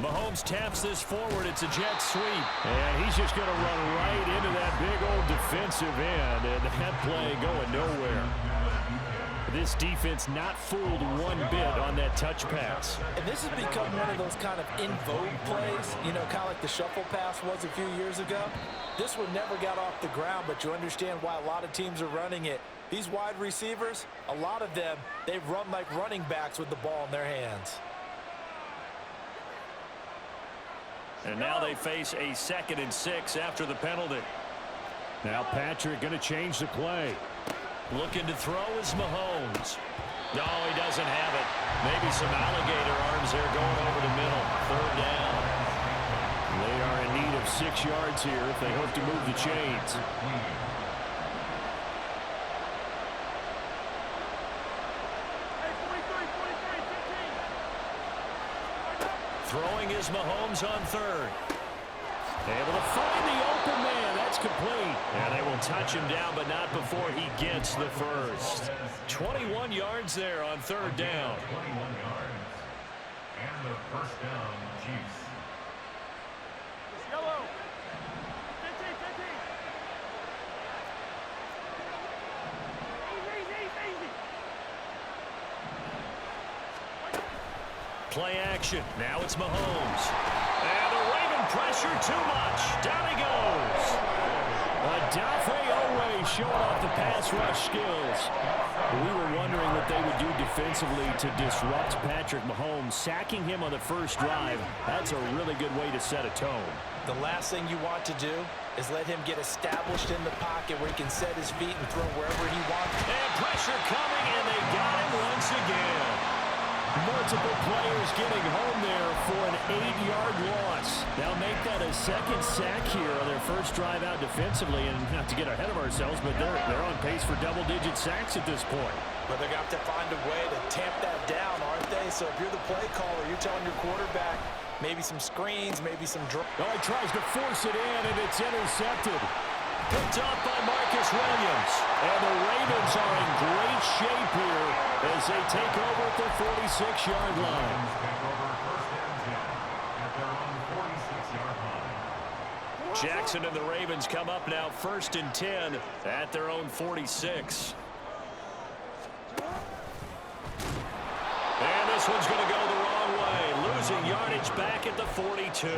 Mahomes taps this forward. It's a jet sweep. And he's just going to run right into that big old defensive end. And that play going nowhere. This defense not fooled one bit on that touch pass. And this has become one of those kind of in vogue plays, you know, kind of like the shuffle pass was a few years ago. This one never got off the ground, but you understand why a lot of teams are running it. These wide receivers, a lot of them, they run like running backs with the ball in their hands. And now they face a 2nd and 6 after the penalty. Now Patrick going to change the play. Looking to throw is Mahomes. No, he doesn't have it. Maybe some alligator arms there going over the middle. 3rd down. They are in need of 6 yards here if they hope to move the chains. Throwing is Mahomes on 3rd. Able to find the open man. That's complete. And they will touch him down, but not before he gets the first. 21 yards there on 3rd down. 21 yards. And the first down, Chiefs. Yellow. 15. Play action. Now it's Mahomes. And the Raven pressure too much. Down he goes. Adafe Owe showing off the pass rush skills. We were wondering what they would do defensively to disrupt Patrick Mahomes. Sacking him on the first drive, that's a really good way to set a tone. The last thing you want to do is let him get established in the pocket where he can set his feet and throw wherever he wants. And pressure coming, and they got him once again. Multiple players getting home there for an 8-yard loss. They'll make that a 2nd sack here on their first drive out defensively. And not to get ahead of ourselves, but they're on pace for double-digit sacks at this point. But they're going to have to find a way to tamp that down, aren't they? So if you're the play caller, you're telling your quarterback maybe some screens, maybe some draw. Oh, he tries to force it in, and it's intercepted. Picked up by Marcus Williams. And the Ravens are in great shape here as they take over at their 46-yard line. Jackson and the Ravens come up now 1st and 10 at their own 46. And this one's going to go the wrong way. Losing yardage back at the 42.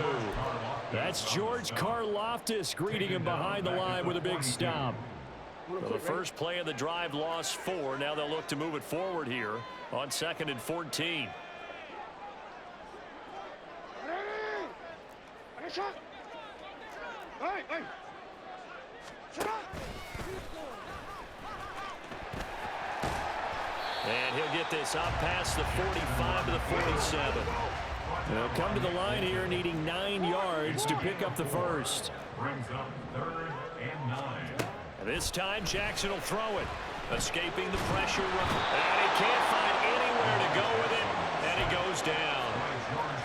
That's George Karlaftis greeting him behind the line with a big stop. Well, the first play of the drive lost 4. Now they'll look to move it forward here on 2nd and 14. And he'll get this up past the 45 to the 47. They'll come to the line here needing 9 yards to pick up the first. Brings up 3rd and 9. This time Jackson will throw it. Escaping the pressure. And he can't find anywhere to go with it. And he goes down.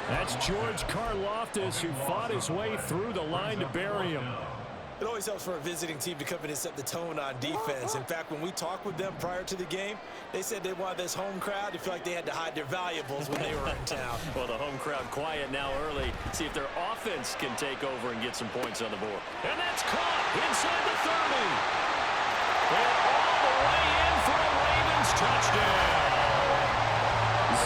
That's George Karlaftis, who fought his way through the line to bury him. It always helps for a visiting team to come in and set the tone on defense. In fact, when we talked with them prior to the game, they said they wanted this home crowd to feel like they had to hide their valuables when they were in town. Well, the home crowd quiet now early. See if their offense can take over and get some points on the board. And that's caught inside the 30. And all the way in for a Ravens touchdown.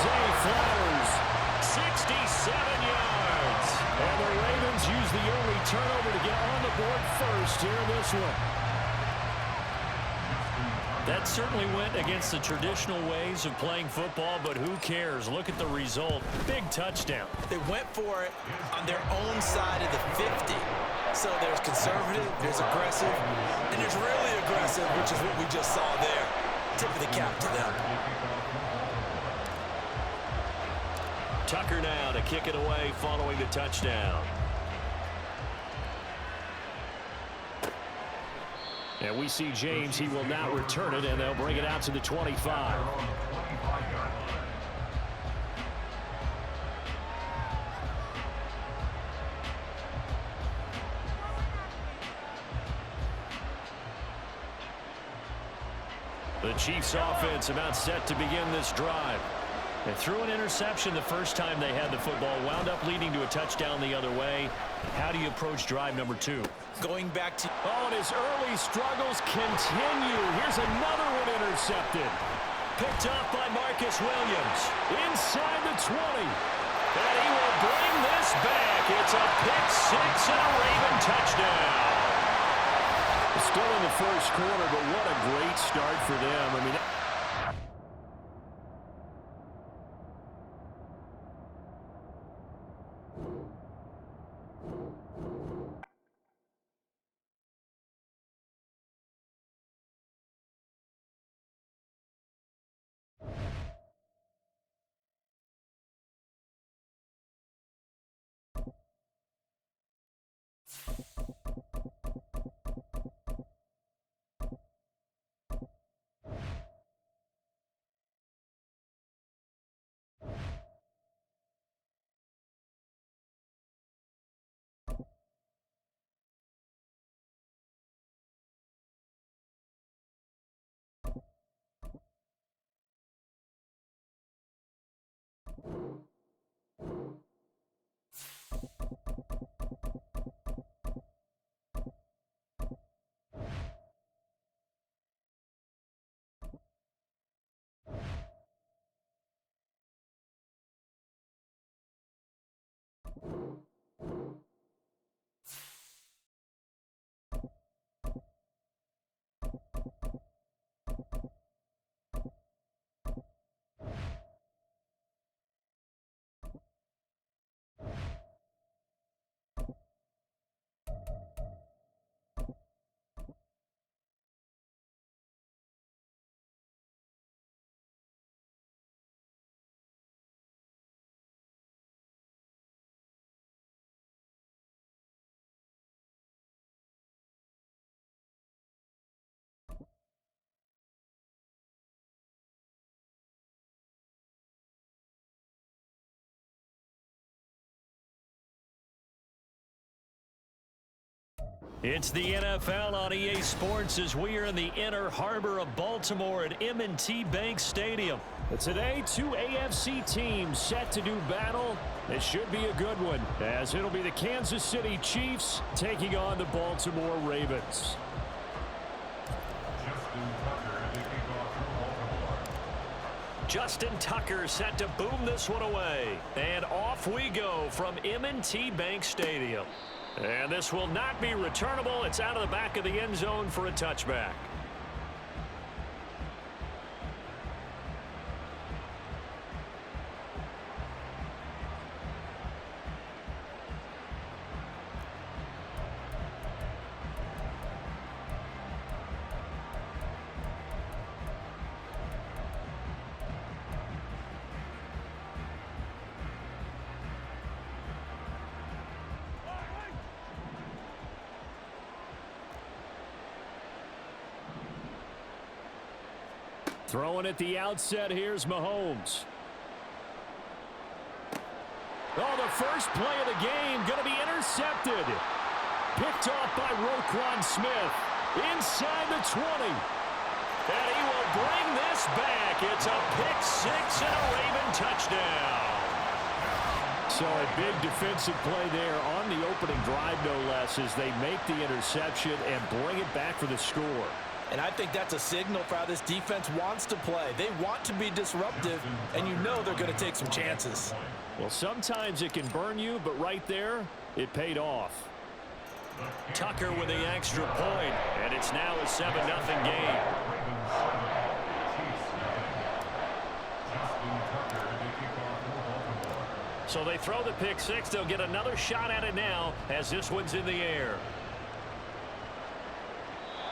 Zay Flowers, 67 yards. And the Ravens use the early turnover to get on the board first here in this one. That certainly went against the traditional ways of playing football, but who cares? Look at the result. Big touchdown. They went for it on their own side of the 50. So there's conservative, there's aggressive, and there's really aggressive, which is what we just saw there. Tip of the cap to them. Tucker now to kick it away following the touchdown. And we see James. He will not return it, and they'll bring it out to the 25. The Chiefs offense about set to begin this drive. They threw an interception the first time they had the football, wound up leading to a touchdown the other way. How do you approach drive number 2? Going back to... Oh, and his early struggles continue. Here's another one intercepted. Picked off by Marcus Williams. Inside the 20. And he will bring this back. It's a pick 6 and a Raven touchdown. Still in the first quarter, but what a great start for them. I mean... It's the NFL on EA Sports as we are in the inner harbor of Baltimore at M&T Bank Stadium. Today, 2 AFC teams set to do battle. It should be a good one, as it'll be the Kansas City Chiefs taking on the Baltimore Ravens. Justin Tucker set to boom this one away. And off we go from M&T Bank Stadium. And this will not be returnable. It's out of the back of the end zone for a touchback. Throwing at the outset, here's Mahomes. Oh, the first play of the game going to be intercepted. Picked off by Roquan Smith. Inside the 20. And he will bring this back. It's a pick 6 and a Raven touchdown. So a big defensive play there on the opening drive, no less, as they make the interception and bring it back for the score. And I think that's a signal for how this defense wants to play. They want to be disruptive, and you know they're going to take some chances. Well, sometimes it can burn you, but right there, it paid off. Tucker with the extra point, and it's now a 7-0 game. So they throw the pick 6. They'll get another shot at it now as this one's in the air.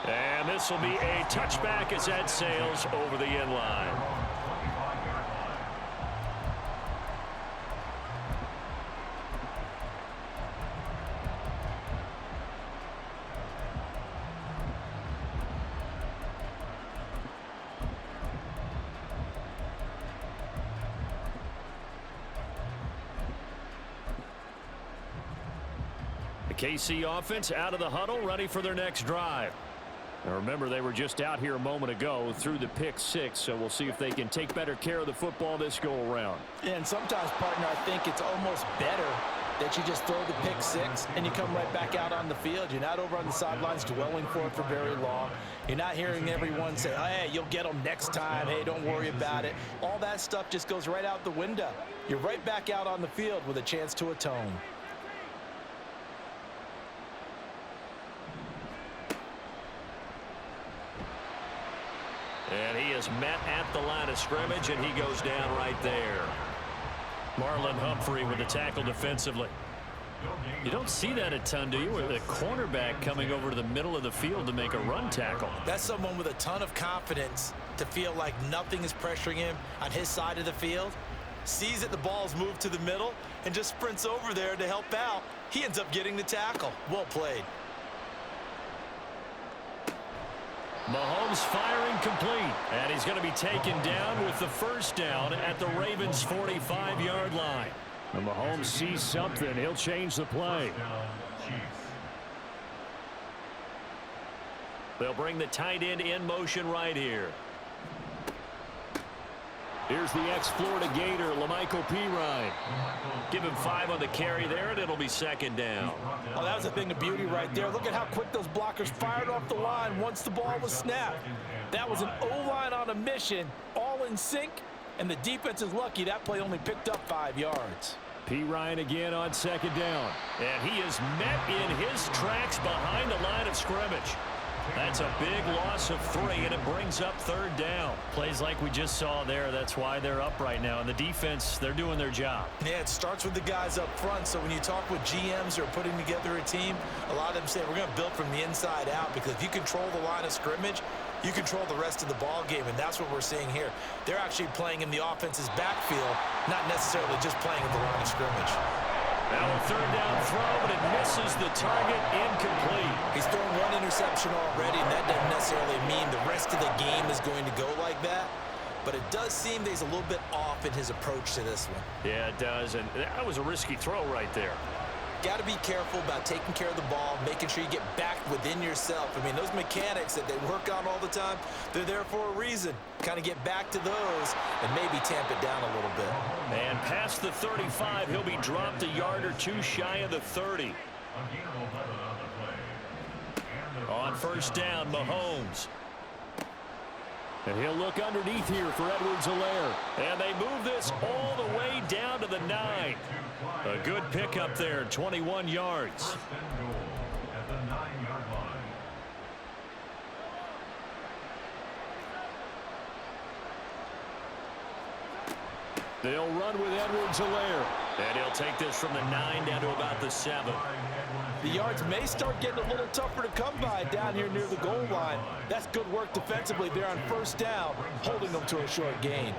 And this will be a touchback as that sails over the end line. The KC offense out of the huddle, ready for their next drive. Now remember, they were just out here a moment ago through the pick six, so we'll see if they can take better care of the football this go-around. And sometimes, partner, I think it's almost better that you just throw the pick six and you come right back out on the field. You're not over on the sidelines dwelling for it for very long. You're not hearing everyone say, oh, hey, you'll get them next time. Hey, don't worry about it. All that stuff just goes right out the window. You're right back out on the field with a chance to atone. And he is met at the line of scrimmage, and he goes down right there. Marlon Humphrey with the tackle defensively. You don't see that a ton, do you? With a cornerback coming over to the middle of the field to make a run tackle. That's someone with a ton of confidence to feel like nothing is pressuring him on his side of the field. Sees that the ball's moved to the middle and just sprints over there to help out. He ends up getting the tackle. Well played. Mahomes firing complete, and he's going to be taken down with the first down at the Ravens' 45-yard line. And Mahomes sees something. He'll change the play. They'll bring the tight end in motion right here. Here's the ex-Florida Gator, Lamichael Pirine. Give him 5 on the carry there, and it'll be second down. Oh, that was a thing of beauty right there. Look at how quick those blockers fired off the line once the ball was snapped. That was an O-line on a mission, all in sync, and the defense is lucky that play only picked up 5 yards. Pirine again on second down. And he is met in his tracks behind the line of scrimmage. That's a big loss of 3, and it brings up third down. Plays like we just saw there. That's why they're up right now. And the defense, they're doing their job. Yeah, it starts with the guys up front. So when you talk with GMs who are putting together a team, a lot of them say we're going to build from the inside out, because if you control the line of scrimmage, you control the rest of the ball game, and that's what we're seeing here. They're actually playing in the offense's backfield, not necessarily just playing at the line of scrimmage. Now a third down throw, but it misses the target, incomplete. He's thrown 1 interception already, and that doesn't necessarily mean the rest of the game is going to go like that. But it does seem that he's a little bit off in his approach to this one. Yeah, it does, and that was a risky throw right there. Got to be careful about taking care of the ball, making sure you get back within yourself. I mean, those mechanics that they work on all the time, they're there for a reason. Kind of get back to those and maybe tamp it down a little bit. And past the 35, he'll be dropped a yard or 2 shy of the 30. On first down, Mahomes. And he'll look underneath here for Edwards-Helaire. And they move this all the way down to the 9. A good pickup there, 21 yards. They'll run with Edwards-Helaire. And he'll take this from the 9 down to about the 7. The yards may start getting a little tougher to come by down here near the goal line. That's good work defensively there on first down, holding them to a short gain.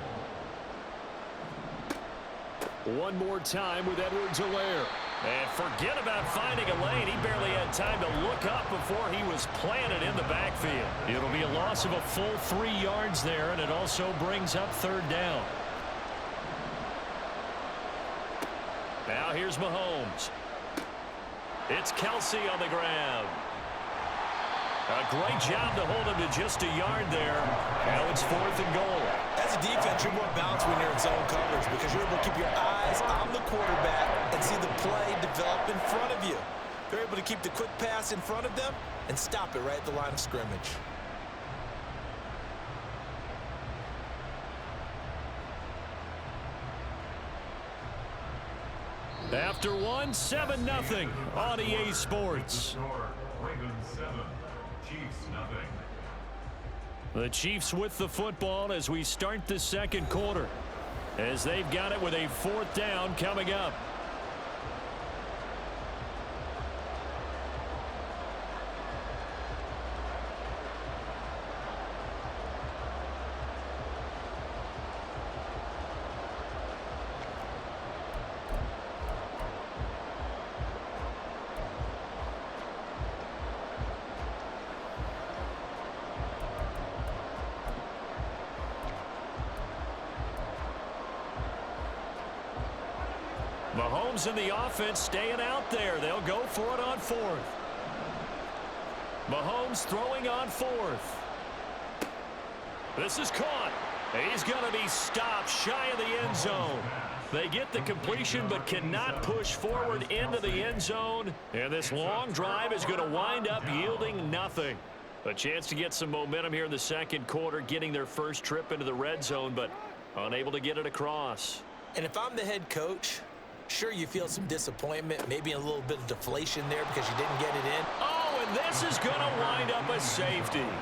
One more time with Edwards-Helaire. And forget about finding a lane. He barely had time to look up before he was planted in the backfield. It'll be a loss of a full 3 yards there, and it also brings up third down. Now here's Mahomes. It's Kelsey on the ground. A great job to hold him to just a yard there. Now it's 4th and goal. As a defense, you're more balanced when you're in zone coverage, because you're able to keep your eyes on the quarterback and see the play develop in front of you. They're able to keep the quick pass in front of them and stop it right at the line of scrimmage. After one, 7-0 on EA Sports. Ravens 7, Chiefs nothing. The Chiefs with the football as we start the second quarter, as they've got it with a 4th down coming up. Mahomes and the offense staying out there. They'll go for it on 4th. Mahomes throwing on fourth. This is caught. He's going to be stopped shy of the end zone. They get the completion but cannot push forward into the end zone. And this long drive is going to wind up yielding nothing. A chance to get some momentum here in the second quarter, getting their first trip into the red zone, but unable to get it across. And if I'm the head coach, sure, you feel some disappointment, maybe a little bit of deflation there because you didn't get it in. Oh, and this is going to wind up a safety. Result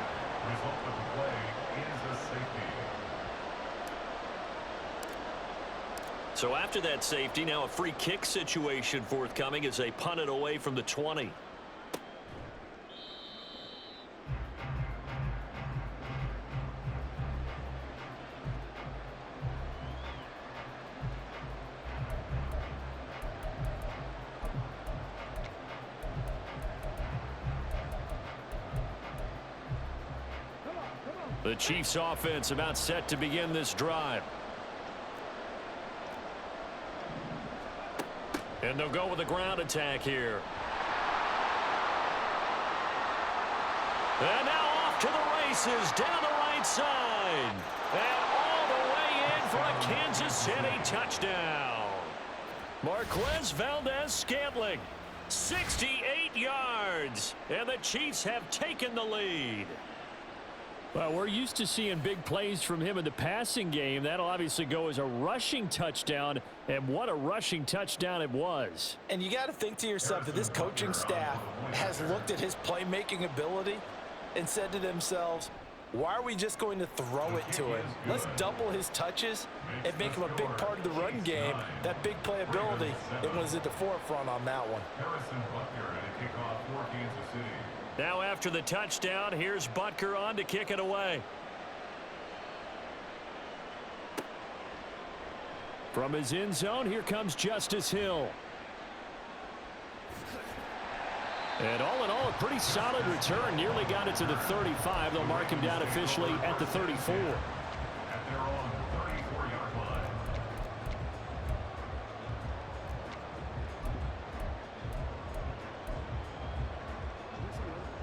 of the play is a safety. So after that safety, now a free kick situation forthcoming as they punt it away from the 20. The Chiefs offense about set to begin this drive. And they'll go with a ground attack here. And now off to the races down the right side. And all the way in for a Kansas City touchdown. Marquez Valdez-Scantling, 68 yards. And the Chiefs have taken the lead. Well, we're used to seeing big plays from him in the passing game. That'll obviously go as a rushing touchdown, and what a rushing touchdown it was. And you got to think to yourself that this coaching staff has looked at his playmaking ability and said to themselves, why are we just going to throw it to him? Let's double his touches and make him a big part of the run game. That big playability, it was at the forefront on that one. Harrison Butker at a kickoff for Kansas City. Now after the touchdown, here's Butker on to kick it away. From his end zone, here comes Justice Hill. And all in all, a pretty solid return. Nearly got it to the 35. They'll mark him down officially at the 34. At their own 34-yard line.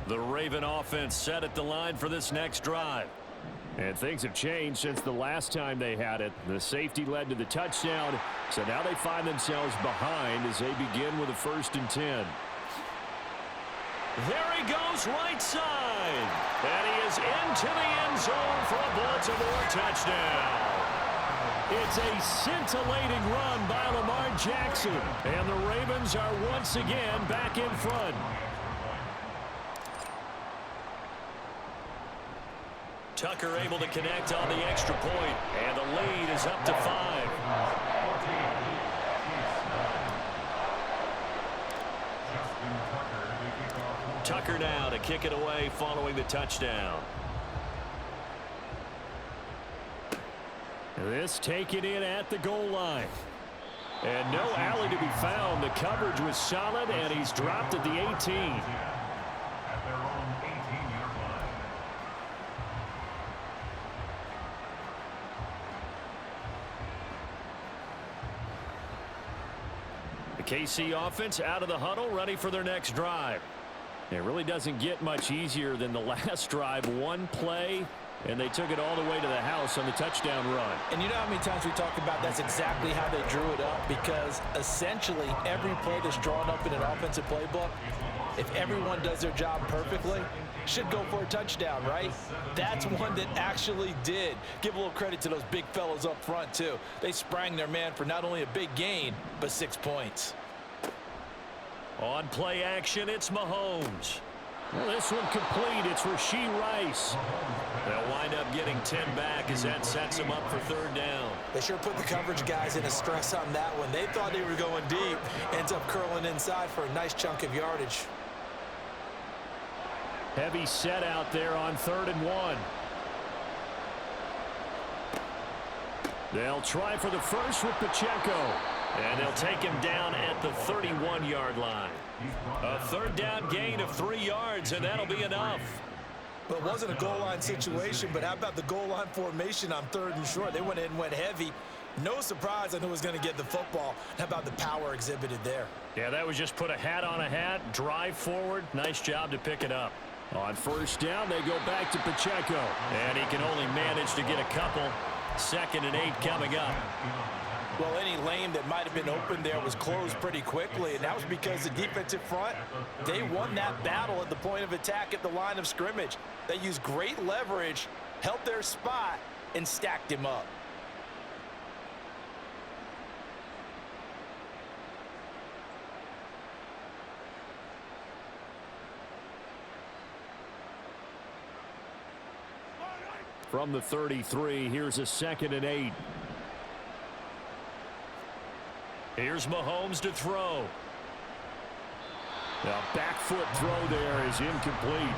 The Raven offense set at the line for this next drive. And things have changed since the last time they had it. The safety led to the touchdown, so now they find themselves behind as they begin with a 1st and 10. There he goes right side. And he is into the end zone for a Baltimore touchdown. It's a scintillating run by Lamar Jackson. And the Ravens are once again back in front. Tucker able to connect on the extra point, and the lead is up to 5. Tucker now to kick it away following the touchdown. This taken in at the goal line. And no alley to be found. The coverage was solid, and he's dropped at the 18. At their own 18-yard line. The KC offense out of the huddle, ready for their next drive. It really doesn't get much easier than the last drive. One play, and they took it all the way to the house on the touchdown run. And you know how many times we talk about that's exactly how they drew it up, because essentially every play that's drawn up in an offensive playbook, if everyone does their job perfectly, should go for a touchdown, right? That's one that actually did. Give a little credit to those big fellas up front, too. They sprang their man for not only a big gain, but 6 points. On play action, it's Mahomes. Well, this one complete. It's Rashee Rice. They'll wind up getting 10 back as that sets them up for 3rd down. They sure put the coverage guys in a stress on that one. They thought they were going deep. Ends up curling inside for a nice chunk of yardage. Heavy set out there on 3rd and 1. They'll try for the first with Pacheco. And they'll take him down at the 31-yard line. A 3rd down gain of 3 yards, and that'll be enough. Well, it wasn't a goal line situation, but how about the goal line formation on 3rd and short? They went in and went heavy. No surprise on who was going to get the football. How about the power exhibited there? Yeah, that was just put a hat on a hat, drive forward. Nice job to pick it up. On first down, they go back to Pacheco. And he can only manage to get a couple. 2nd and 8 coming up. Well, any lane that might have been open there was closed pretty quickly, and that was because the defensive front, they won that battle at the point of attack at the line of scrimmage. They used great leverage, held their spot, and stacked him up. From the 33, here's a 2nd and 8. Here's Mahomes to throw. The back foot throw there is incomplete.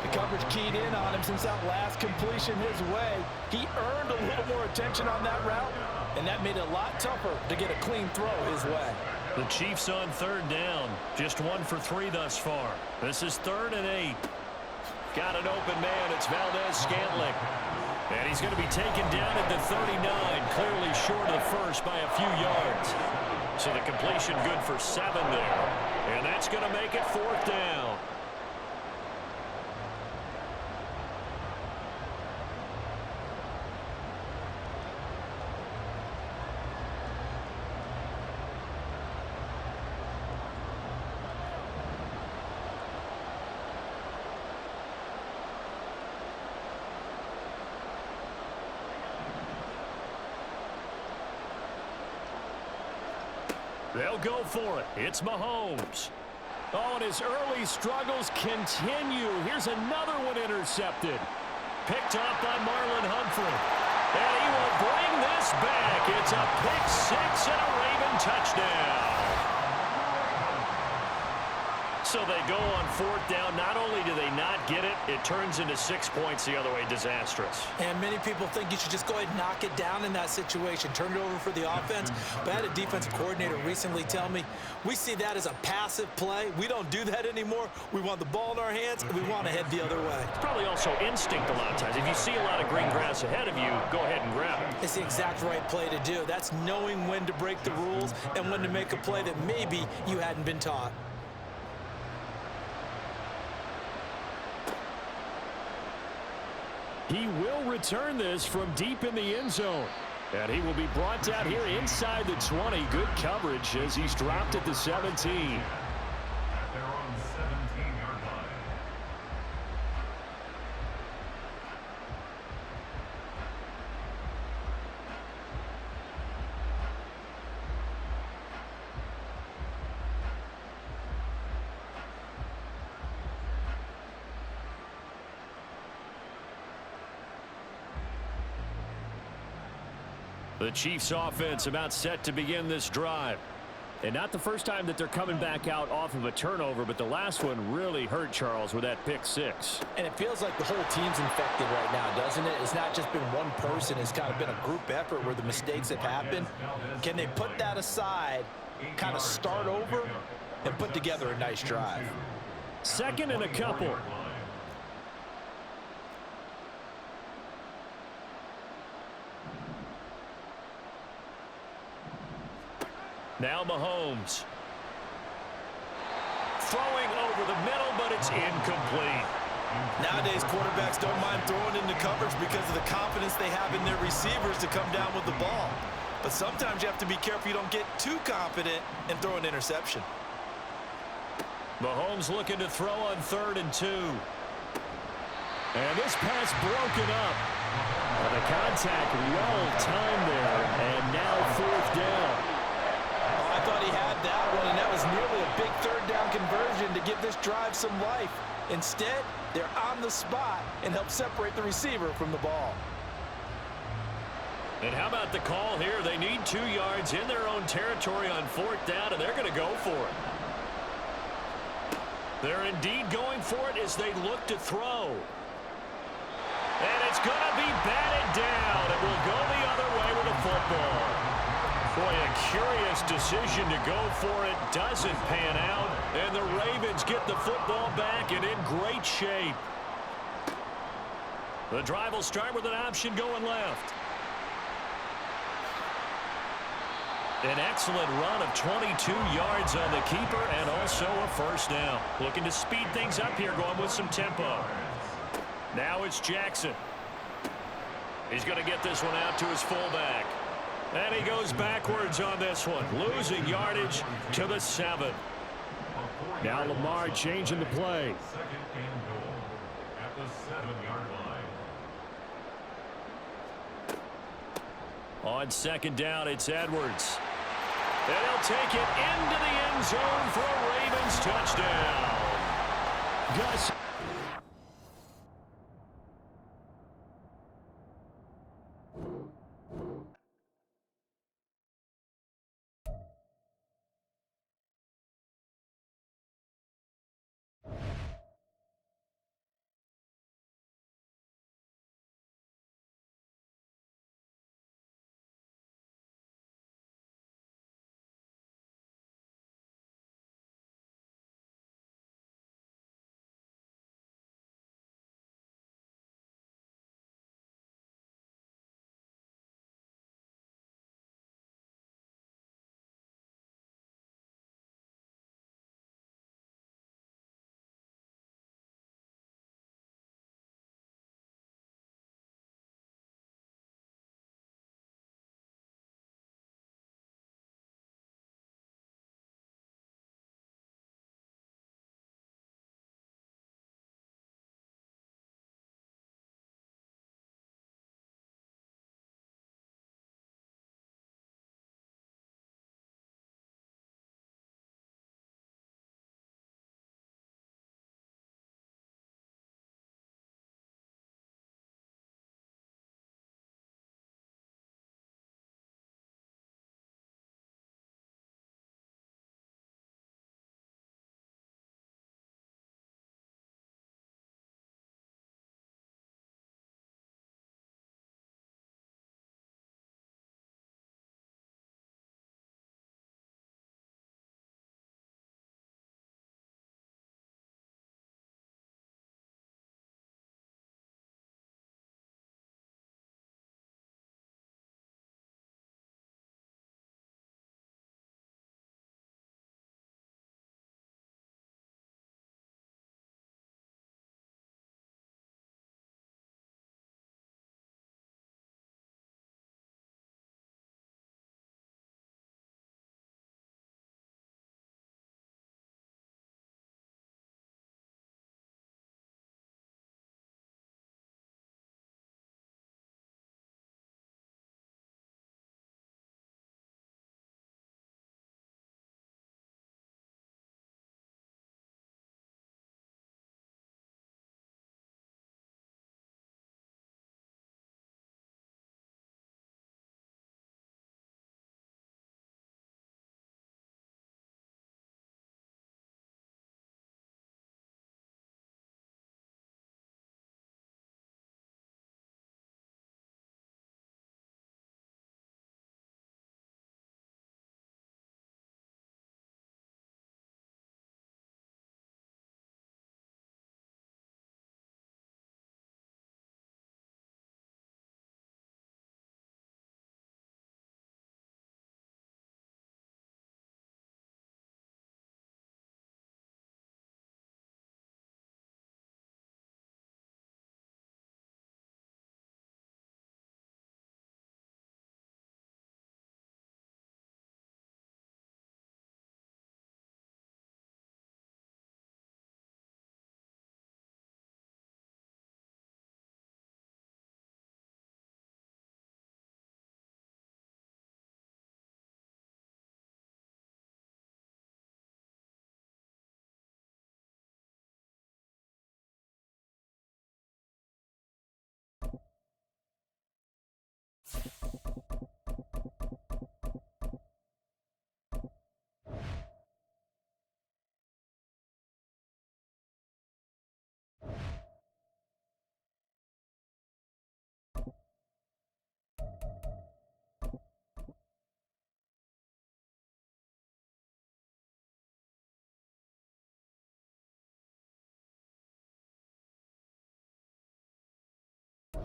The coverage keyed in on him since that last completion his way. He earned a little more attention on that route, and that made it a lot tougher to get a clean throw his way. The Chiefs on 3rd down. Just 1 for 3 thus far. This is 3rd and 8. Got an open man. It's Valdez-Scantling. And he's going to be taken down at the 39, clearly short of the first by a few yards. So the completion good for 7 there. And that's going to make it 4th down. They'll go for it. It's Mahomes. Oh, and his early struggles continue. Here's another one intercepted. Picked off by Marlon Humphrey. And he will bring this back. It's a pick 6 and a Raven touchdown. So they go on 4th down. Not only do they not get it, it turns into 6 points the other way. Disastrous. And many people think you should just go ahead and knock it down in that situation. Turn it over for the offense. But I had a defensive coordinator recently tell me, we see that as a passive play. We don't do that anymore. We want the ball in our hands, and we want to head the other way. It's probably also instinct a lot of times. If you see a lot of green grass ahead of you, go ahead and grab it. It's the exact right play to do. That's knowing when to break the rules and when to make a play that maybe you hadn't been taught. He will return this from deep in the end zone. And he will be brought down here inside the 20. Good coverage as he's dropped at the 17. At their own 17-yard line. The Chiefs offense about set to begin this drive. And not the first time that they're coming back out off of a turnover, but the last one really hurt Charles with that pick 6. And it feels like the whole team's infected right now, doesn't it? It's not just been one person. It's kind of been a group effort where the mistakes have happened. Can they put that aside, kind of start over, and put together a nice drive? 2nd and a couple. Now Mahomes. Throwing over the middle, but it's incomplete. Nowadays, quarterbacks don't mind throwing into coverage because of the confidence they have in their receivers to come down with the ball. But sometimes you have to be careful you don't get too confident and throw an interception. Mahomes looking to throw on 3rd and 2. And this pass broken up. Well, the contact well timed there, and now 4th down. I thought he had that one, and that was nearly a big 3rd down conversion to give this drive some life. Instead, they're on the spot and help separate the receiver from the ball. And how about the call here? They need 2 yards in their own territory on 4th down, and they're going to go for it. They're indeed going for it as they look to throw. And it's going to be batted down. It will go the other way with the football. Boy, a curious decision to go for it. Doesn't pan out. And the Ravens get the football back and in great shape. The drive will start with an option going left. An excellent run of 22 yards on the keeper and also a first down. Looking to speed things up here, going with some tempo. Now it's Jackson. He's going to get this one out to his fullback. And he goes backwards on this one, losing yardage to the 7. Now Lamar changing the play. Second and goal at the 7-yard line. On second down, it's Edwards. And he'll take it into the end zone for a Ravens touchdown. Gus.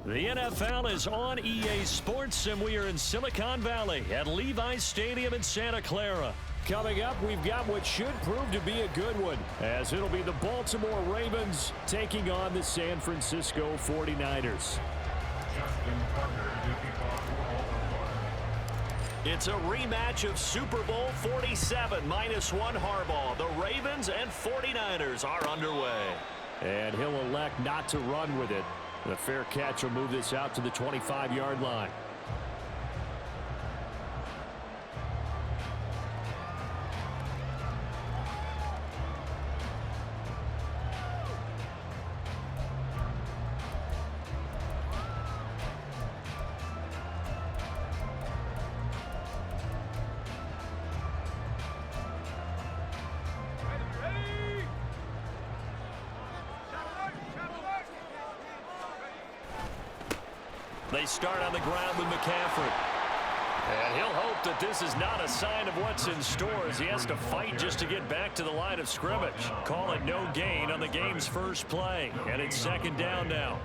The NFL is on EA Sports, and we are in Silicon Valley at Levi's Stadium in Santa Clara. Coming up, we've got what should prove to be a good one, as it'll be the Baltimore Ravens taking on the San Francisco 49ers. It's a rematch of Super Bowl 47 -1 Harbaugh. The Ravens and 49ers are underway. And he'll elect not to run with it. The fair catch will move this out to the 25-yard line. They start on the ground with McCaffrey. And he'll hope that this is not a sign of what's in store as he has to fight just to get back to the line of scrimmage. Call it no gain on the game's first play. And it's second down now.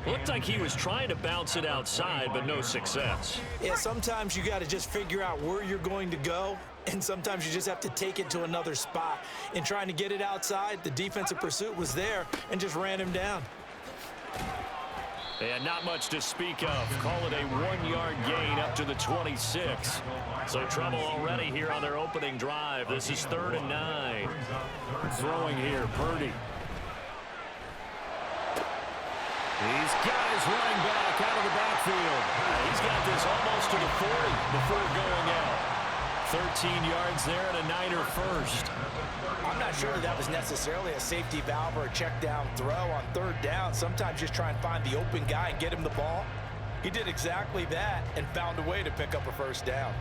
Looked like he was trying to bounce it outside, but no success. Yeah, sometimes you got to just figure out where you're going to go, and sometimes you just have to take it to another spot. In trying to get it outside, the defensive pursuit was there and just ran him down. And not much to speak of. Call it a 1-yard gain up to the 26. So trouble already here on their opening drive. This is 3rd and 9. Throwing here, Purdy. He's got his running back out of the backfield. He's got this almost to the 40 before going out. 13 yards there and a Niner first. I'm not sure that was necessarily a safety valve or a check down throw on 3rd down. Sometimes just try and find the open guy and get him the ball. He did exactly that and found a way to pick up a 1st down.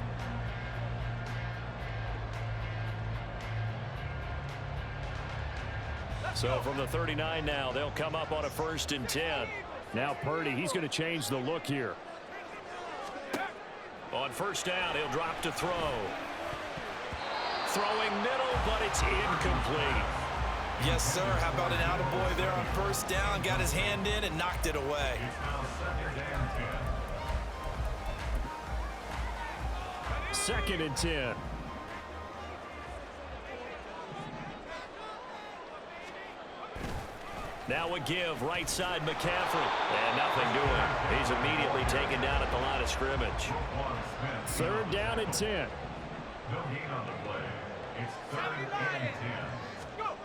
So from the 39 now, they'll come up on a 1st and 10. Now Purdy, he's going to change the look here. On 1st down, he'll drop to throw. Throwing middle, but it's incomplete. Yes, sir. How about an attaboy there on 1st down? Got his hand in and knocked it away. Second and 10. Now a give, right side McCaffrey. And nothing doing. He's immediately taken down at the line of scrimmage. 3rd down and 10. No gain on the play. It's 3rd and 10.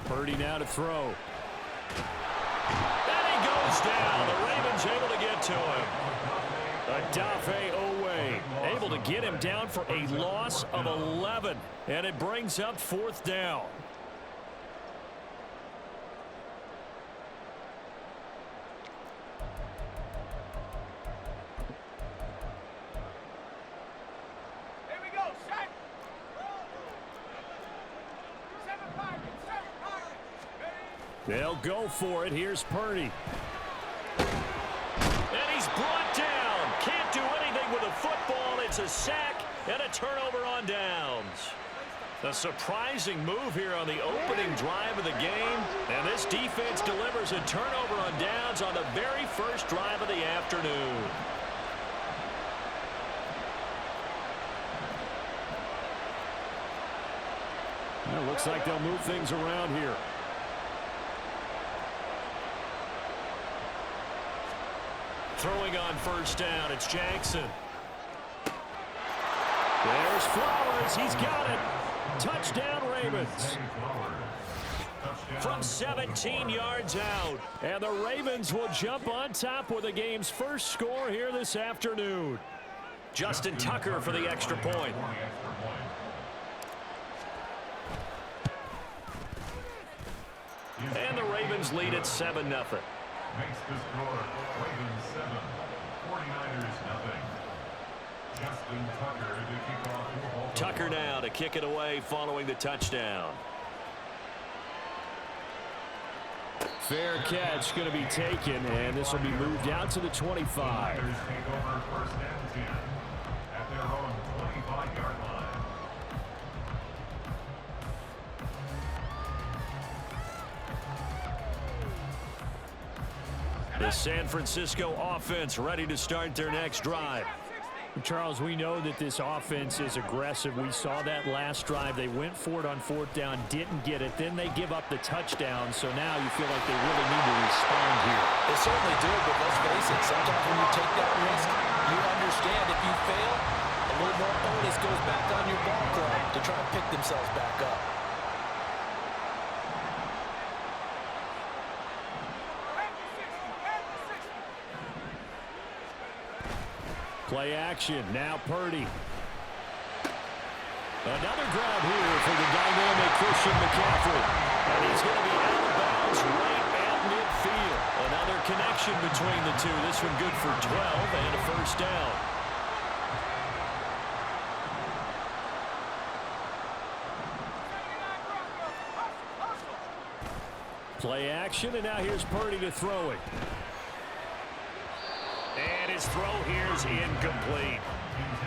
Purdy now to throw. And he goes down. The Ravens able to get to him. Odafe Owe able to get him down for a loss of 11. And it brings up 4th down. They'll go for it. Here's Purdy. And he's brought down. Can't do anything with a football. It's a sack and a turnover on downs. A surprising move here on the opening drive of the game. And this defense delivers a turnover on downs on the very first drive of the afternoon. Well, it looks like they'll move things around here. Throwing on 1st down, it's Jackson. There's Flowers. He's got it. Touchdown, Ravens. From 17 yards out. And the Ravens will jump on top with the game's first score here this afternoon. Justin Tucker for the extra point. And the Ravens lead at 7-0. Makes the score Ravens 7, 49ers nothing. Justin Tucker to kick off. Tucker now to kick it away following the touchdown. Fair catch going to be taken, and this will be moved out to the 25. Take over 1st and 10 at their own 25-yard line. The San Francisco offense ready to start their next drive. Charles, we know that this offense is aggressive. We saw that last drive. They went for it on fourth down, didn't get it. Then they give up the touchdown. So now you feel like they really need to respond here. They certainly do, but let's face it, sometimes when you take that risk, you understand if you fail, a little more onus goes back on your ball club to try and pick themselves back up. Play action. Now Purdy. Another grab here for the dynamic Christian McCaffrey. And he's going to be out of bounds right at midfield. Another connection between the two. This one good for 12 and a first down. Play action, and now here's Purdy to throw it. And his throw here is incomplete.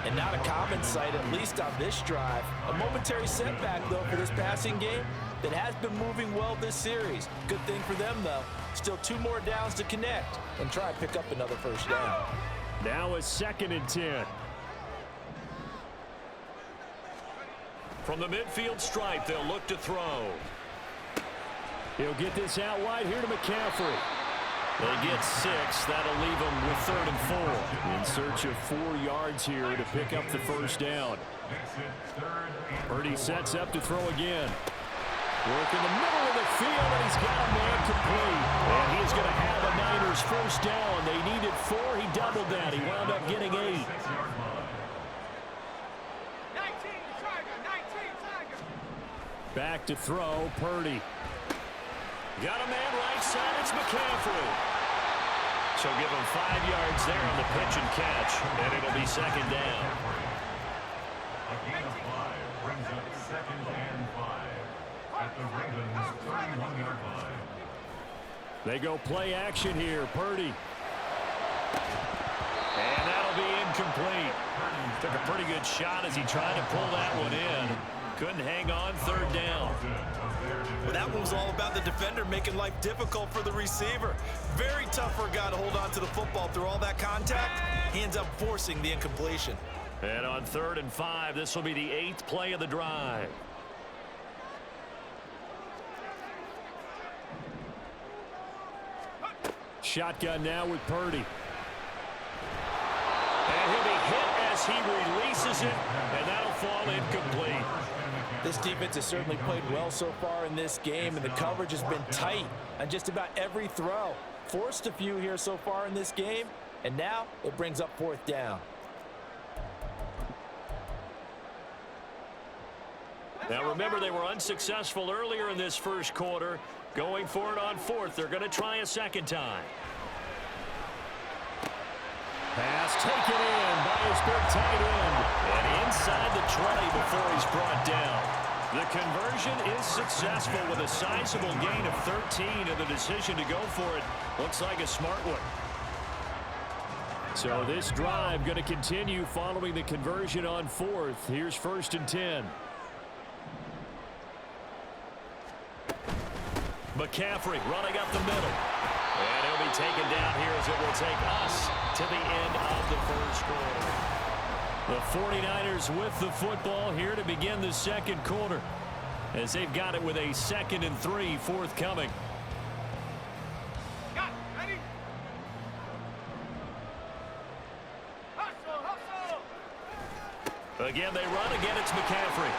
And not a common sight, at least on this drive. A momentary setback, though, for this passing game that has been moving well this series. Good thing for them, though. Still 2 more downs to connect and try and pick up another first down. Now a 2nd and 10. From the midfield stripe, they'll look to throw. He'll get this out wide here to McCaffrey. They get 6. That'll leave them with 3rd and 4. In search of 4 yards here to pick up the first down. Purdy sets up to throw again. Work in the middle of the field, and he's got a man complete. And he's going to have a Niners first down. They needed 4. He doubled that. He wound up getting 8. Back to throw, Purdy. Got a man right side, it's McCaffrey. So give him 5 yards there on the pitch and catch, and it'll be 2nd down. A gain of 5 brings up 2nd and 5 at the Ravens' 31-yard line. They go play action here, Purdy. And that'll be incomplete. Took a pretty good shot as he tried to pull that one in. Couldn't hang on, 3rd down. Well, that one was all about the defender making life difficult for the receiver. Very tough for a guy to hold on to the football through all that contact. He ends up forcing the incompletion. And on 3rd and 5, this will be the 8th play of the drive. Shotgun now with Purdy. And he'll be hit as he releases it, and that'll fall incomplete. This defense has certainly played well so far in this game, and the coverage has been tight on just about every throw. Forced a few here so far in this game, and now it brings up 4th down. Now remember, they were unsuccessful earlier in this first quarter. Going for it on 4th. They're going to try a 2nd time. Pass taken in by his big tight end. And inside the 20 before he's brought down. The conversion is successful with a sizable gain of 13, and the decision to go for it looks like a smart one. So this drive going to continue following the conversion on 4th. Here's 1st and 10. McCaffrey running up the middle. And he'll be taken down here as it will take us to the end of the first quarter. The 49ers with the football here to begin the 2nd quarter, as they've got it with a 2nd and 3 forthcoming. Again, they run. Again, it's McCaffrey.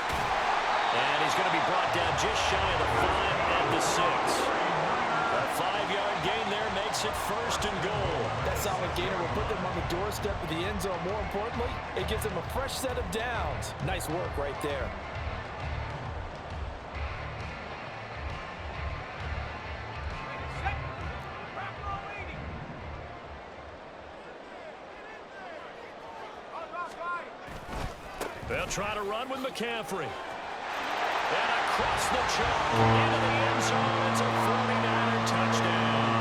And he's going to be brought down just shy of the 5 and the 6. A 5-yard gain there makes it 1st and goal. That solid gainer will put them on the doorstep of the end zone. More importantly, it gives them a fresh set of downs. Nice work right there. They'll try to run with McCaffrey. And across the chalk into the end zone. It's a 49er touchdown.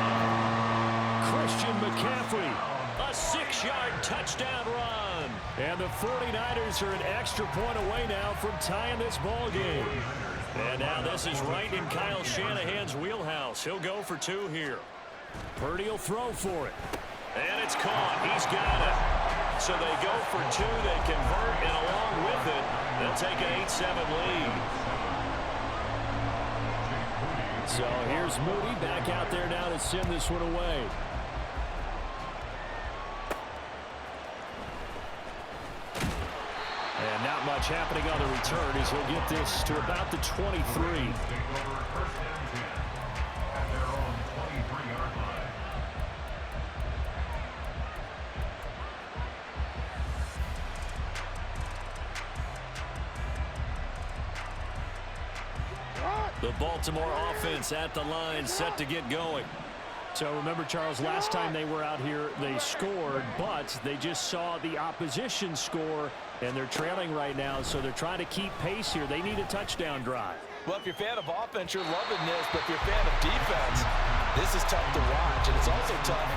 Christian McCaffrey, a 6-yard touchdown run. And the 49ers are an extra point away now from tying this ball game. And now this is right in Kyle Shanahan's wheelhouse. He'll go for 2 here. Purdy will throw for it. And it's caught. He's got it. So they go for two. They convert, and along with it, they'll take an 8-7 lead. So here's Moody back out there now to send this one away. And not much happening on the return as he'll get this to about the 23. The Baltimore offense at the line, set to get going. So remember, Charles, last time they were out here, they scored, but they just saw the opposition score, and they're trailing right now, so they're trying to keep pace here. They need a touchdown drive. Well, if you're a fan of offense, you're loving this, but if you're a fan of defense, this is tough to watch, and it's also tough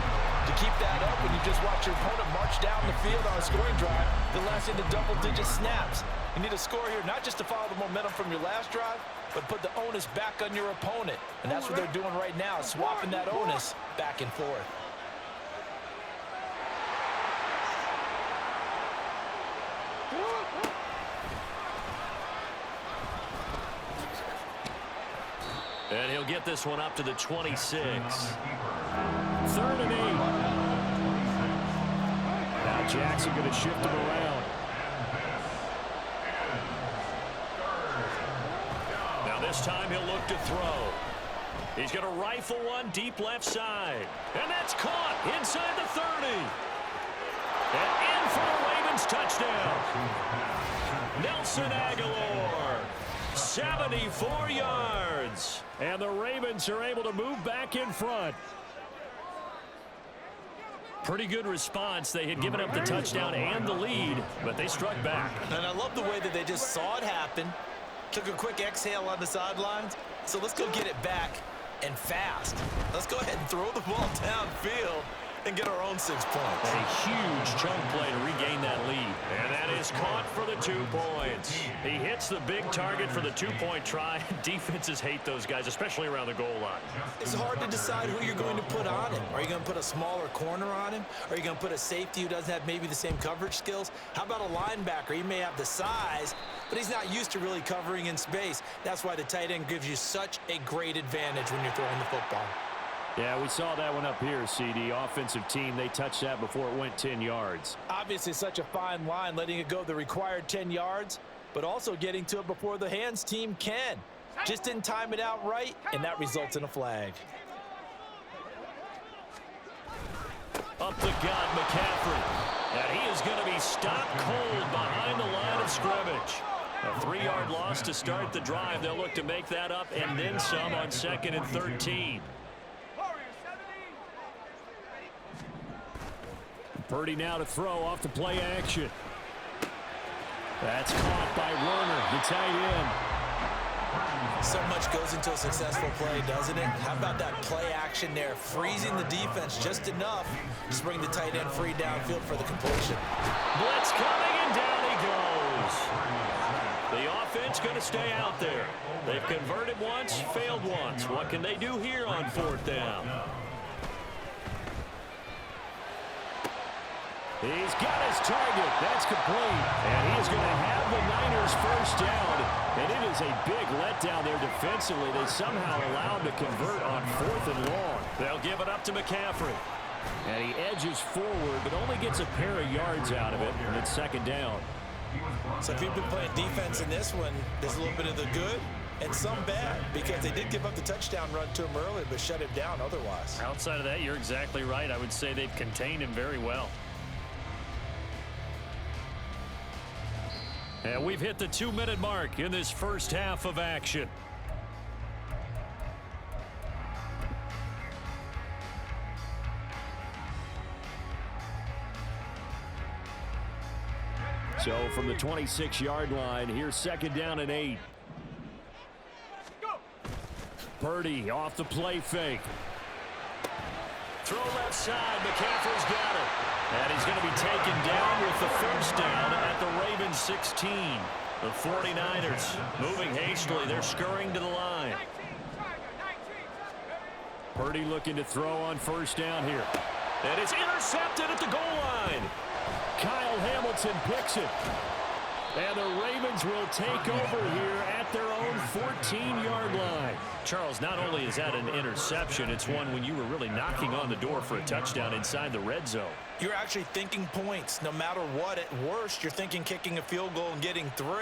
to keep that up when you just watch your opponent march down the field on a scoring drive that lasts into double-digit snaps. You need a score here, not just to follow the momentum from your last drive, but put the onus back on your opponent. And that's what they're doing right now, swapping that onus back and forth. And he'll get this one up to the 26. 3rd and 8. Now Jackson going to shift him around. Now this time he'll look to throw. He's going to rifle one deep left side. And that's caught inside the 30. And in for the Ravens touchdown. Nelson Aguilar. 74 yards. And the Ravens are able to move back in front. Pretty good response. They had given up the touchdown and the lead, but they struck back. And I love the way that they just saw it happen, took a quick exhale on the sidelines. So let's go get it back and fast. Let's go ahead and throw the ball downfield and get our own 6 points. A huge chunk play to regain that lead. And that is caught for the 2 points. He hits the big target for the 2-point try. Defenses hate those guys, especially around the goal line. It's hard to decide who you're going to put on him. Are you going to put a smaller corner on him? Are you going to put a safety who doesn't have maybe the same coverage skills? How about a linebacker? He may have the size, but he's not used to really covering in space. That's why the tight end gives you such a great advantage when you're throwing the football. Yeah, we saw that one up here, CD. Offensive team, they touched that before it went 10 yards. Obviously such a fine line, letting it go the required 10 yards, but also getting to it before the hands team can. Just didn't time it out right, and that results in a flag. Up the gut, McCaffrey. And he is going to be stopped cold behind the line of scrimmage. A 3-yard loss to start the drive. They'll look to make that up and then some on 2nd and 13. Purdy now to throw off the play action. That's caught by Werner, the tight end. So much goes into a successful play, doesn't it? How about that play action there, freezing the defense just enough to bring the tight end free downfield for the completion. Blitz coming, and down he goes. The offense going to stay out there. They've converted once, failed once. What can they do here on 4th down? He's got his target. That's complete. And he is going to have the Niners first down. And it is a big letdown there defensively. They somehow allowed to convert on 4th and long. They'll give it up to McCaffrey. And he edges forward, but only gets a pair of yards out of it. And it's 2nd down. So if you've been playing defense in this one, there's a little bit of the good and some bad, because they did give up the touchdown run to him earlier, but shut him down otherwise. Outside of that, you're exactly right. I would say they've contained him very well. And we've hit the 2-minute mark in this first half of action. So from the 26-yard line, here's 2nd down and 8. Purdy off the play fake. Throw left side. McCaffrey's got it. And he's going to be taken down with the first down at the Ravens 16. The 49ers moving hastily. They're scurrying to the line. Purdy looking to throw on first down here. And it's intercepted at the goal line. Kyle Hamilton picks it. And the Ravens will take over here at their own 14-yard line. Charles, not only is that an interception, it's one when you were really knocking on the door for a touchdown inside the red zone. You're actually thinking points. No matter what, at worst, you're thinking kicking a field goal and getting 3.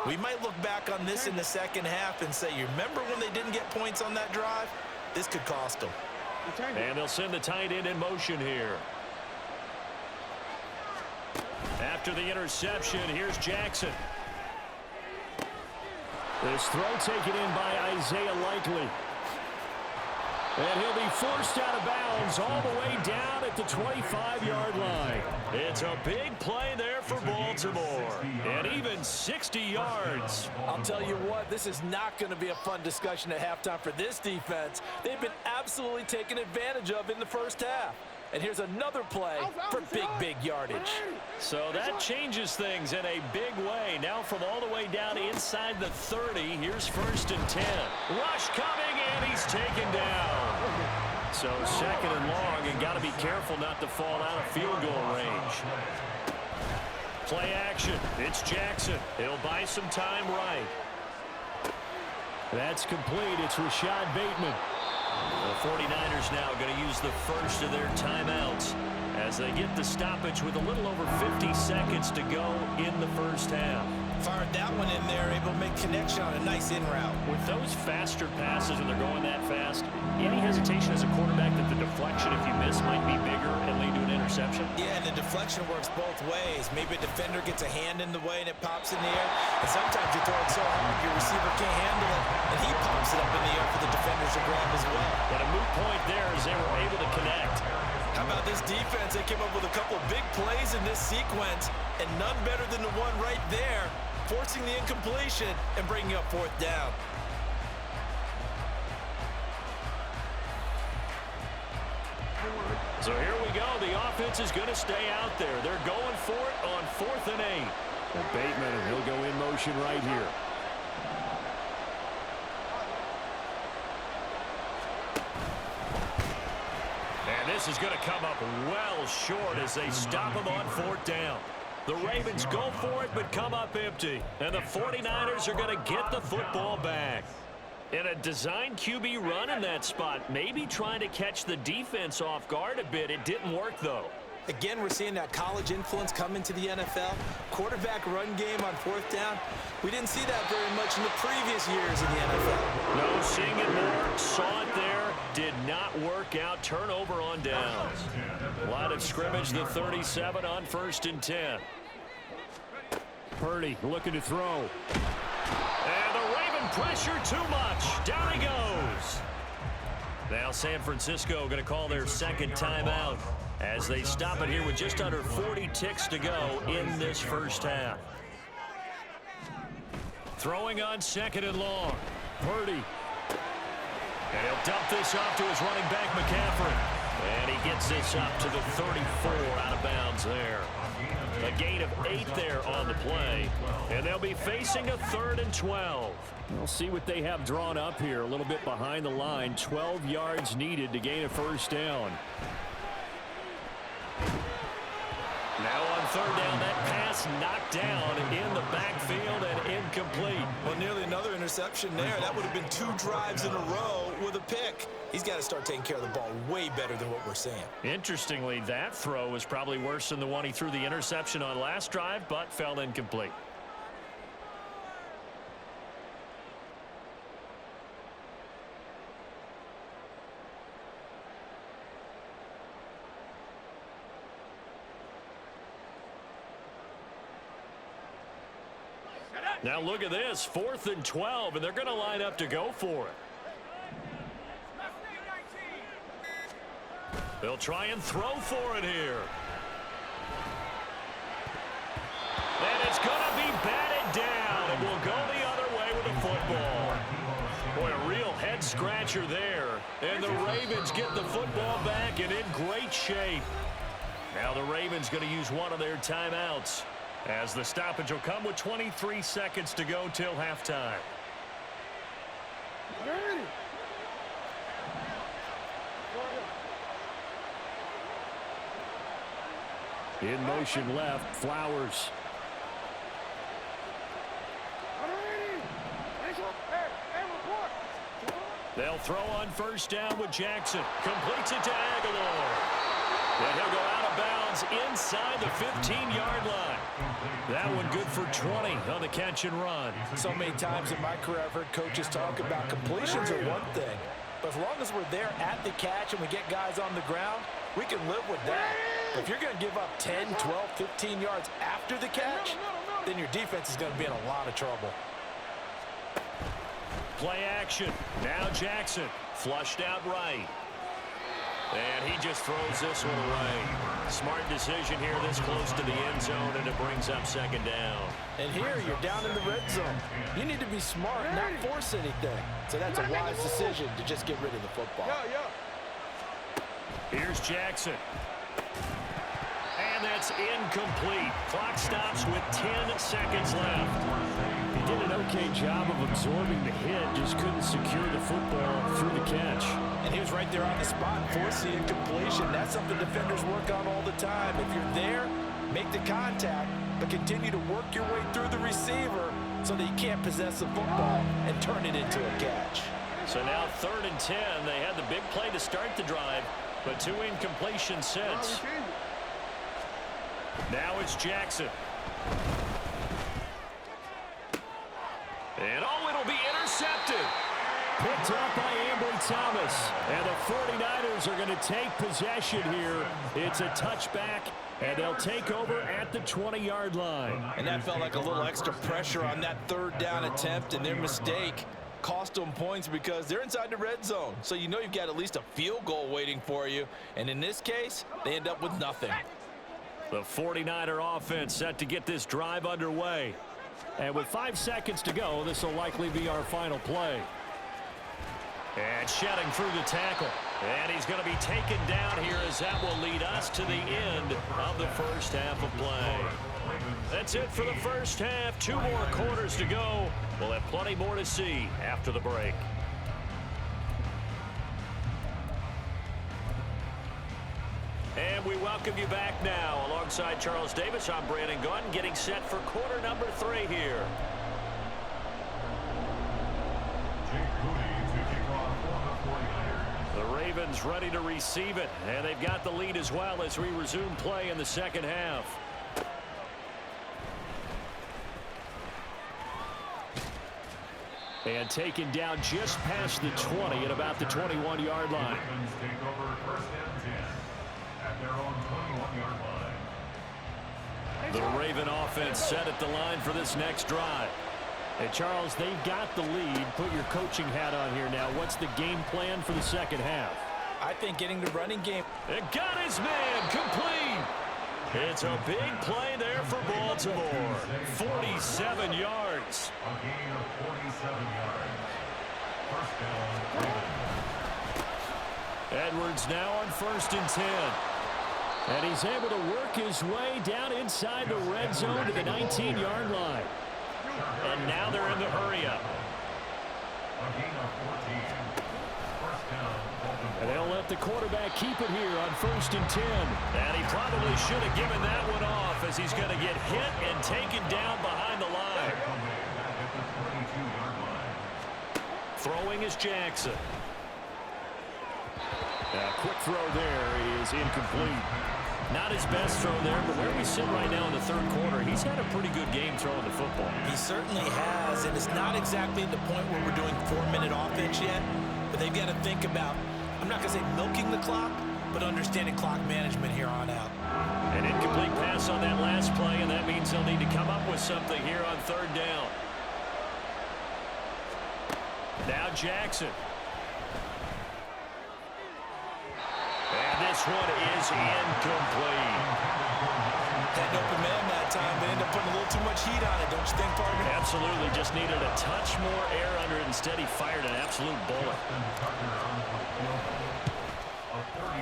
We might look back on this in the second half and say, you remember when they didn't get points on that drive? This could cost them. And they'll send the tight end in motion here. After the interception, here's Jackson. This throw taken in by Isaiah Likely. And he'll be forced out of bounds all the way down at the 25-yard line. It's a big play there for Baltimore. And even 60 yards. I'll tell you what, this is not going to be a fun discussion at halftime for this defense. They've been absolutely taken advantage of in the first half. And here's another play for big yardage. So that changes things in a big way. Now from all the way down inside the 30, here's 1st and 10. Rush coming, and he's taken down. So 2nd and long, and got to be careful not to fall out of field goal range. Play action. It's Jackson. He'll buy some time right. That's complete. It's Rashad Bateman. The 49ers now going to use the first of their timeouts as they get the stoppage with a little over 50 seconds to go in the first half. Fired that one in there, able to make connection on a nice in route. With those faster passes when they're going that fast, any hesitation as a quarterback that the deflection, if you miss, might be bigger and lead to an interception? Yeah, and the deflection works both ways. Maybe a defender gets a hand in the way and it pops in the air. And sometimes you throw it so hard your receiver can't handle it, and he pops it up in the air for the defenders to grab as well. But a moot point there as they were able to connect. How about this defense? They came up with a couple big plays in this sequence, and none better than the one right there, forcing the incompletion and bringing up 4th down. So here we go. The offense is going to stay out there. They're going for it on 4th and 8. And Bateman, and he'll go in motion right here. And this is going to come up well short as they stop him on 4th down. The Ravens go for it but come up empty. And the 49ers are going to get the football back. In a design QB run in that spot, maybe trying to catch the defense off guard a bit. It didn't work, though. Again, we're seeing that college influence come into the NFL. Quarterback run game on 4th down. We didn't see that very much in the previous years in the NFL. No, seeing it more, saw it there, did not work out. Turnover on downs. Line of scrimmage, the 37 on 1st and 10. Purdy looking to throw. And the Raven pressure too much. Down he goes. Now San Francisco going to call their 2nd timeout as they stop it here with just under 40 ticks to go in this first half. Throwing on 2nd and long. Purdy. And he'll dump this off to his running back, McCaffrey. And he gets this up to the 34 out of bounds there. A gain of 8 there on the play. And they'll be facing a 3rd and 12. We'll see what they have drawn up here. A little bit behind the line. 12 yards needed to gain a 1st down. Now on 3rd down, that pass knocked down in the backfield and incomplete. Well, nearly another interception there. That would have been 2 drives in a row with a pick. He's got to start taking care of the ball way better than what we're seeing. Interestingly, that throw was probably worse than the one he threw the interception on last drive, but fell incomplete. Now look at this, 4th and 12, and they're going to line up to go for it. They'll try and throw for it here. And it's going to be batted down, and we'll go the other way with the football. Boy, a real head-scratcher there. And the Ravens get the football back and in great shape. Now the Ravens going to use one of their timeouts, as the stoppage will come with 23 seconds to go till halftime. In motion left, Flowers. They'll throw on first down with Jackson. Completes it to Aguilar. And he'll go out of bounds inside the 15-yard line. That one good for 20 on the catch and run. So many times in my career I've heard coaches talk about completions are one thing. But as long as we're there at the catch and we get guys on the ground, we can live with that. If you're going to give up 10, 12, 15 yards after the catch, then your defense is going to be in a lot of trouble. Play action. Now Jackson. Flushed out right. And he just throws this one away. Smart decision here this close to the end zone, and it brings up second down. And here you're down in the red zone. You need to be smart, not force anything. So that's a wise decision to just get rid of the football. Here's Jackson. And that's incomplete. Clock stops with 10 seconds left. He did an okay job of absorbing the hit, just couldn't secure the football through the catch. And he was right there on the spot, forcing incompletion. That's something defenders work on all the time. If you're there, make the contact, but continue to work your way through the receiver so that you can't possess the football and turn it into a catch. So now 3rd and 10. They had the big play to start the drive, but 2 incompletions since. Now it's Jackson. And it'll be intercepted. Picked up by Ambry Thomas. And the 49ers are going to take possession here. It's a touchback, and they'll take over at the 20-yard line. And that felt like a little extra pressure on that 3rd down attempt, and their mistake cost them points because they're inside the red zone. So you know you've got at least a field goal waiting for you. And in this case, they end up with nothing. The 49er offense set to get this drive underway. And with 5 seconds to go, this will likely be our final play. And shedding through the tackle. And he's going to be taken down here as that will lead us to the end of the first half of play. That's it for the first half. 2 more quarters to go. We'll have plenty more to see after the break. And we welcome you back now. Alongside Charles Davis, I'm Brandon Gunn, getting set for quarter number 3 here. The Ravens ready to receive it, and they've got the lead as well as we resume play in the second half. And taken down just past the 20 at about the 21-yard line. Take over 1st and 10 at their own 21-yard line. The Raven offense set at the line for this next drive. And Charles, they've got the lead. Put your coaching hat on here now. What's the game plan for the second half? I think getting the running game. It got his man complete. It's a big play there for Baltimore. 47 yards. A gain of 47 yards. 1st down, Ravens. Edwards now on 1st and 10. And he's able to work his way down inside the red zone to the 19-yard line. And now they're in the hurry-up. A gain of 14. 1st down, Baltimore. And they'll let the quarterback keep it here on 1st and 10. And he probably should have given that one off as he's going to get hit and taken down behind the line. At the 22-yard line. Throwing is Jackson. A quick throw there is incomplete. Not his best throw there, but where we sit right now in the 3rd quarter, he's had a pretty good game throwing the football. He certainly has, and it's not exactly the point where we're doing 4-minute offense yet, but they've got to think about, I'm not going to say milking the clock, but understanding clock management here on out. An incomplete pass on that last play, and that means they'll need to come up with something here on 3rd down. Now Jackson. And this one is incomplete. Had an open man that time, but ended up putting a little too much heat on it, don't you think, partner? Absolutely, just needed a touch more air under it. Instead, he fired an absolute bullet.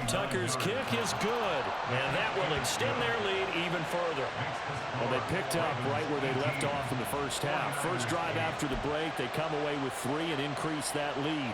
Tucker's kick is good, and that will extend their lead even further. Well, they picked up right where they left off in the first half. First drive after the break, they come away with 3 and increase that lead.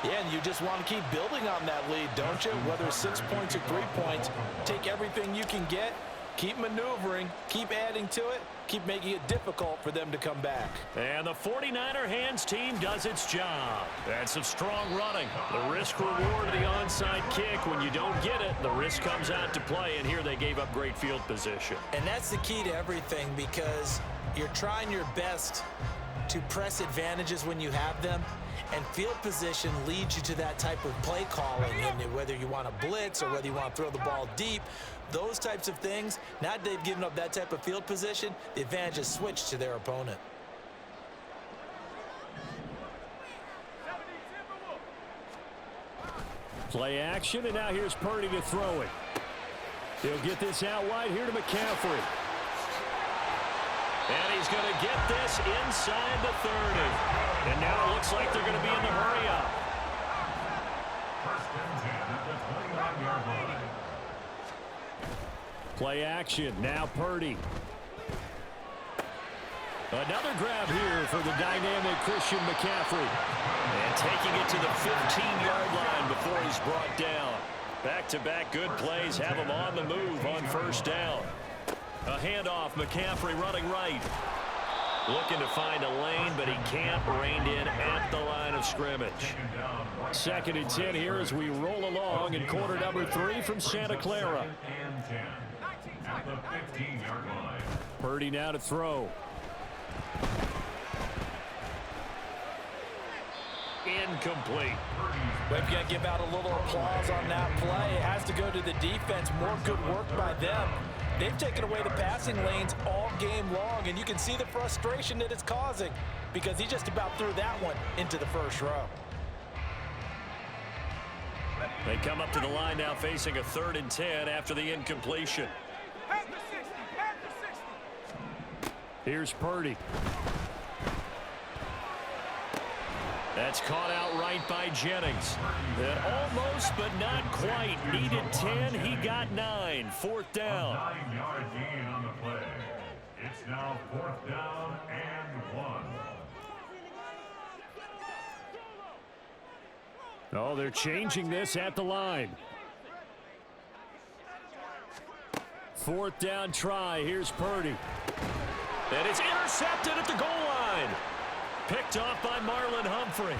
Yeah, and you just want to keep building on that lead, don't you? Whether it's 6 points or 3 points, take everything you can get Keep maneuvering, keep adding to it, keep making it difficult for them to come back. And the 49er hands team does its job. That's some strong running. The risk reward of the onside kick. When you don't get it, the risk comes out to play, and here they gave up great field position. And that's the key to everything, because you're trying your best to press advantages when you have them, and field position leads you to that type of play calling. And whether you want to blitz or whether you want to throw the ball deep, those types of things, now that they've given up that type of field position, the advantage is switched to their opponent. Play action, and now here's Purdy to throw it. He'll get this out wide here to McCaffrey. And he's going to get this inside the 30. And now it looks like they're going to be in the hurry-up. First and 10 at the 29-yard line. Play action, now Purdy. Another grab here for the dynamic Christian McCaffrey. And taking it to the 15-yard line before he's brought down. Back-to-back good plays have him on the move on first down. A handoff, McCaffrey running right. Looking to find a lane, but he can't. Reined in at the line of scrimmage. 2nd and 10 here as we roll along in quarter number 3 from Santa Clara. And 10 at the 15-yard line. Purdy now to throw. Incomplete. We've got to give out a little applause on that play. It has to go to the defense. More good work by them. They've taken away the passing lanes all game long, and you can see the frustration that it's causing because he just about threw that one into the first row. They come up to the line now facing a 3rd and 10 after the incompletion. Here's Purdy. That's caught out right by Jennings. And almost, but not quite. Needed 10. He got 9. 4th down. 9-yard gain on the play. It's now 4th down and 1. Oh, they're changing this at the line. 4th down try. Here's Purdy. And it's intercepted at the goal line. Picked off by Marlon Humphrey.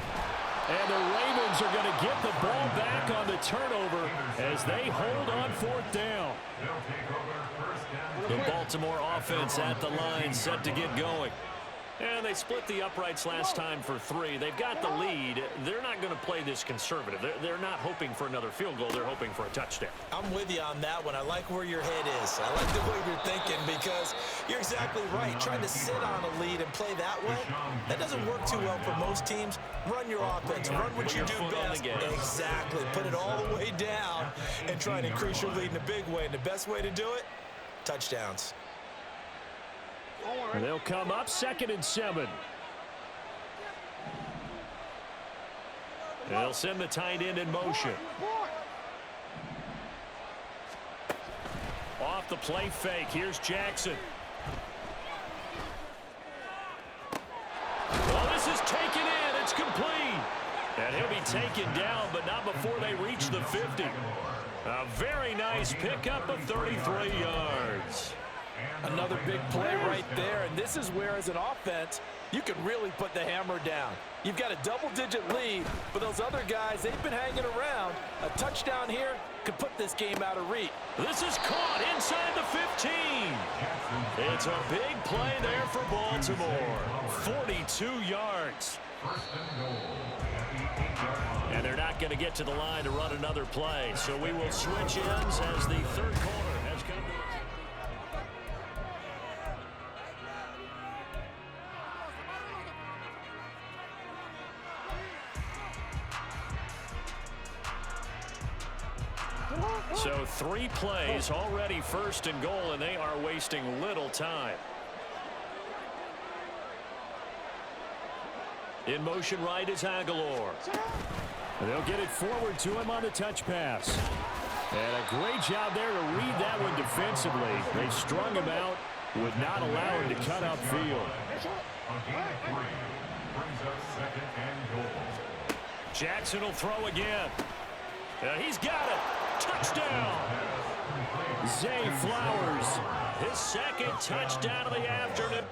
And the Ravens are going to get the ball back on the turnover as they hold on 4th down. They'll take over 1st down. The Baltimore offense at the line set to get going. And they split the uprights last time for 3. They've got the lead. They're not going to play this conservative. They're not hoping for another field goal. They're hoping for a touchdown. I'm with you on that one. I like where your head is. I like the way you're thinking because you're exactly right. Trying to sit on a lead and play that way, that doesn't work too well for most teams. Run your offense. Run what you do best. Exactly. Put it all the way down and try and increase your lead in a big way. And the best way to do it, touchdowns. And they'll come up 2nd and 7. They'll send the tight end in motion. Off the play fake. Here's Jackson. Well, this is taken in. It's complete. And he'll be taken down, but not before they reach the 50. A very nice pickup of 33 yards. Another big play right there, and this is where, as an offense, you can really put the hammer down. You've got a double-digit lead, but those other guys, they've been hanging around. A touchdown here could put this game out of reach. This is caught inside the 15. It's a big play there for Baltimore. 42 yards. And they're not going to get to the line to run another play, so we will switch ends as the 3rd quarter has come to. So 3 plays already 1st and goal, and they are wasting little time. In motion right is Aguilar. They'll get it forward to him on the touch pass. And a great job there to read that one defensively. They strung him out, would not allow him to cut upfield. Jackson will throw again. He's got it. Touchdown. Zay Flowers. His second touchdown of the afternoon.